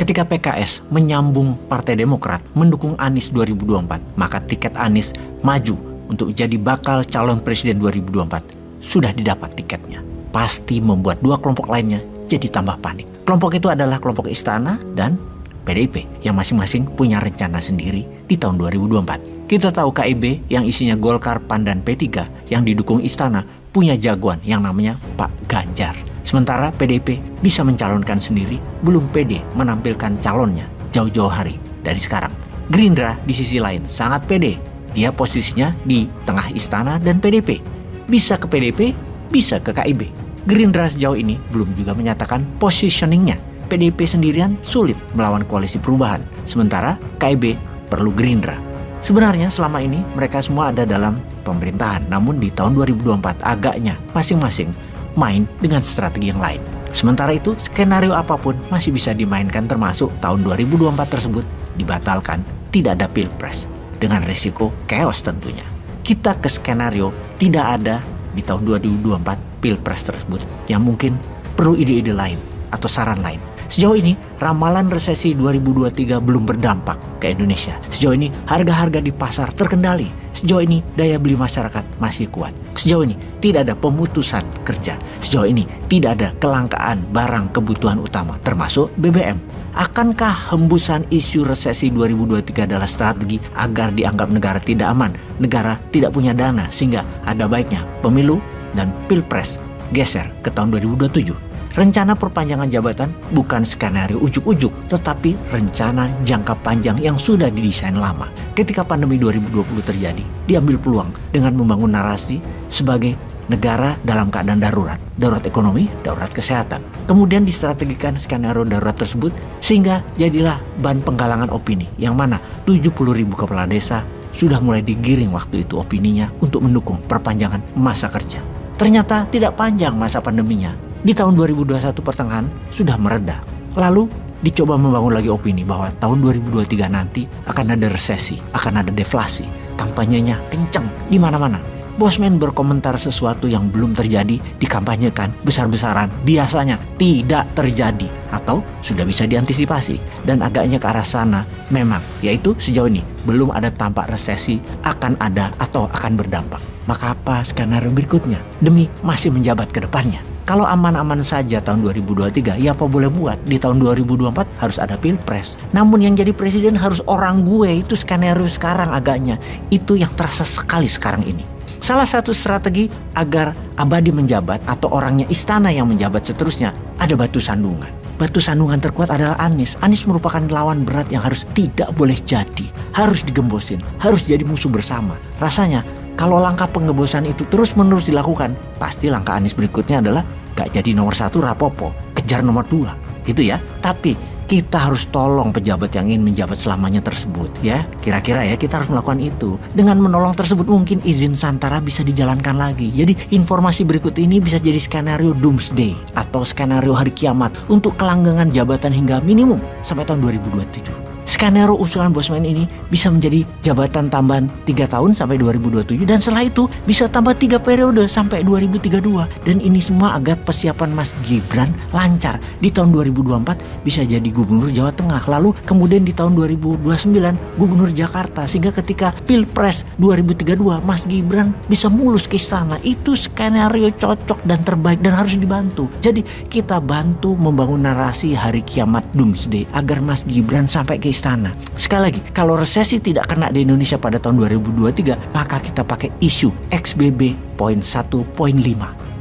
Ketika PKS menyambung Partai Demokrat mendukung Anies 2024, maka tiket Anies maju untuk jadi bakal calon presiden 2024 sudah didapat tiketnya. Pasti membuat dua kelompok lainnya jadi tambah panik. Kelompok itu adalah kelompok Istana dan PDIP yang masing-masing punya rencana sendiri di tahun 2024. Kita tahu KIB yang isinya Golkar, PAN, dan P3 yang didukung Istana punya jagoan yang namanya Pak Ganjar. Sementara PDIP bisa mencalonkan sendiri, belum pede menampilkan calonnya jauh-jauh hari dari sekarang. Gerindra di sisi lain sangat pede. Dia posisinya di tengah Istana dan PDIP. Bisa ke PDIP, bisa ke KIB. Gerindra sejauh ini belum juga menyatakan positioningnya. PDIP sendirian sulit melawan koalisi perubahan. Sementara KIB perlu Gerindra. Sebenarnya selama ini mereka semua ada dalam pemerintahan. Namun di tahun 2024 agaknya masing-masing main dengan strategi yang lain. Sementara itu skenario apapun masih bisa dimainkan, termasuk tahun 2024 tersebut dibatalkan, tidak ada pilpres. Dengan risiko chaos tentunya. Kita ke skenario tidak ada di tahun 2024 pilpres tersebut yang mungkin perlu ide-ide lain atau saran lain. Sejauh ini ramalan resesi 2023 belum berdampak ke Indonesia. Sejauh ini harga-harga di pasar terkendali. Sejauh ini daya beli masyarakat masih kuat. Sejauh ini tidak ada pemutusan kerja. Sejauh ini tidak ada kelangkaan barang kebutuhan utama termasuk BBM. Akankah hembusan isu resesi 2023 adalah strategi agar dianggap negara tidak aman, negara tidak punya dana, sehingga ada baiknya pemilu dan pilpres geser ke tahun 2027? Rencana perpanjangan jabatan bukan skenario ujuk-ujuk, tetapi rencana jangka panjang yang sudah didesain lama. Ketika pandemi 2020 terjadi, diambil peluang dengan membangun narasi sebagai negara dalam keadaan darurat. Darurat ekonomi, darurat kesehatan. Kemudian distrategikan skenario darurat tersebut sehingga jadilah bahan penggalangan opini, yang mana 70.000 kepala desa sudah mulai digiring waktu itu opininya untuk mendukung perpanjangan masa kerja. Ternyata tidak panjang masa pandeminya. Di tahun 2021 pertengahan sudah mereda. Lalu dicoba membangun lagi opini bahwa tahun 2023 nanti akan ada resesi, akan ada deflasi. Kampanyenya kencang di mana-mana. Bosman berkomentar sesuatu yang belum terjadi dikampanyekan besar-besaran, biasanya tidak terjadi atau sudah bisa diantisipasi. Dan agaknya ke arah sana memang, yaitu sejauh ini belum ada tampak resesi akan ada atau akan berdampak. Maka apa skenario berikutnya demi masih menjabat ke depannya? Kalau aman-aman saja tahun 2023, ya apa boleh buat. Di tahun 2024 harus ada pilpres. Namun yang jadi presiden harus orang gue, itu skenario sekarang agaknya. Itu yang terasa sekali sekarang ini. Salah satu strategi agar abadi menjabat atau orangnya Istana yang menjabat seterusnya, ada batu sandungan. Batu sandungan terkuat adalah Anies. Anies merupakan lawan berat yang harus tidak boleh jadi. Harus digembosin, harus jadi musuh bersama. Rasanya kalau langkah penggembosan itu terus-menerus dilakukan, pasti langkah Anies berikutnya adalah gak jadi nomor 1 rapopo, kejar nomor 2 gitu ya. Tapi kita harus tolong pejabat yang ingin menjabat selamanya tersebut ya. Kira-kira ya kita harus melakukan itu. Dengan menolong tersebut mungkin izin Santara bisa dijalankan lagi. Jadi informasi berikut ini bisa jadi skenario doomsday atau skenario hari kiamat untuk kelanggengan jabatan hingga minimum sampai tahun 2027. Skenario usulan Bosman ini bisa menjadi jabatan tambahan 3 tahun sampai 2027, dan setelah itu bisa tambah 3 periode sampai 2032. Dan ini semua agar persiapan Mas Gibran lancar. Di tahun 2024 bisa jadi gubernur Jawa Tengah, lalu kemudian di tahun 2029 gubernur Jakarta, sehingga ketika Pilpres 2032 Mas Gibran bisa mulus ke istana. Itu skenario cocok dan terbaik dan harus dibantu. Jadi kita bantu membangun narasi hari kiamat doomsday agar Mas Gibran sampai ke istana. Sekali lagi, kalau resesi tidak kena di Indonesia pada tahun 2023, maka kita pakai isu XBB poin 1.5.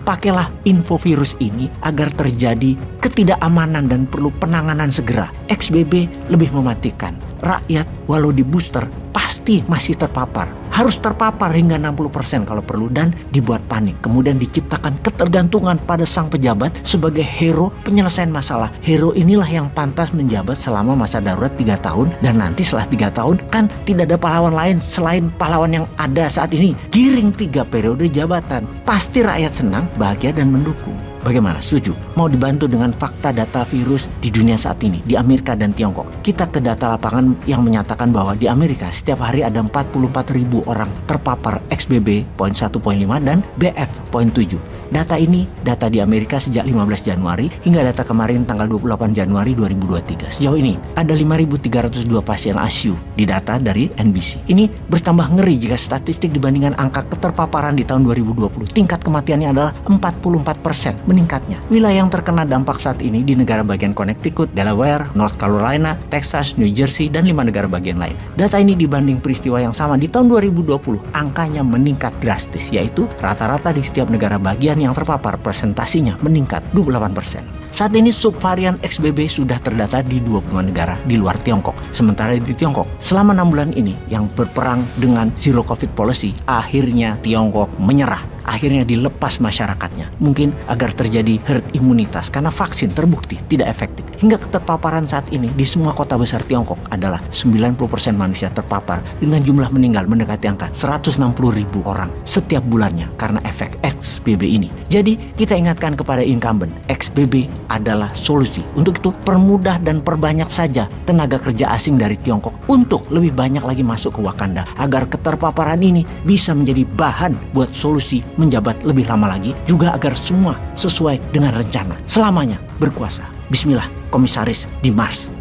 Pakailah infovirus ini agar terjadi ketidakamanan dan perlu penanganan segera. XBB lebih mematikan. Rakyat walau di booster pasti masih terpapar. Harus terpapar hingga 60% kalau perlu, dan dibuat panik. Kemudian diciptakan ketergantungan pada sang pejabat sebagai hero penyelesaian masalah. Hero inilah yang pantas menjabat selama masa darurat 3 tahun. Dan nanti setelah 3 tahun kan tidak ada pahlawan lain selain pahlawan yang ada saat ini. Giring 3 periode jabatan. Pasti rakyat senang, bahagia dan mendukung. Bagaimana? Setuju? Mau dibantu dengan fakta data virus di dunia saat ini, di Amerika dan Tiongkok. Kita ke data lapangan yang menyatakan bahwa di Amerika setiap hari ada 44.000 orang terpapar XBB poin 1.5 dan BF poin 7. Data ini data di Amerika sejak 15 Januari hingga data kemarin tanggal 28 Januari 2023. Sejauh ini ada 5.302 pasien ICU di data dari NBC. Ini bertambah ngeri jika statistik dibandingkan angka keterpaparan di tahun 2020. Tingkat kematiannya adalah 44% meningkatnya. Wilayah yang terkena dampak saat ini di negara bagian Connecticut, Delaware, North Carolina, Texas, New Jersey, dan 5 negara bagian lain. Data ini dibanding peristiwa yang sama di tahun 2020, angkanya meningkat drastis, yaitu rata-rata di setiap negara bagian yang terpapar presentasinya meningkat 28%. Saat ini subvarian XBB sudah terdata di 25 negara di luar Tiongkok. Sementara di Tiongkok, selama 6 bulan ini yang berperang dengan Zero Covid Policy, akhirnya Tiongkok menyerah. Akhirnya dilepas masyarakatnya. Mungkin agar terjadi herd imunitas karena vaksin terbukti tidak efektif. Hingga keterpaparan saat ini di semua kota besar Tiongkok adalah 90% manusia terpapar dengan jumlah meninggal mendekati angka 160.000 orang setiap bulannya karena efek XBB ini. Jadi kita ingatkan kepada incumbent, XBB adalah solusi. Untuk itu permudah dan perbanyak saja tenaga kerja asing dari Tiongkok untuk lebih banyak lagi masuk ke Wakanda agar keterpaparan ini bisa menjadi bahan buat solusi menjabat lebih lama lagi, juga agar semua sesuai dengan rencana selamanya berkuasa. Bismillah, Komisaris di Mars.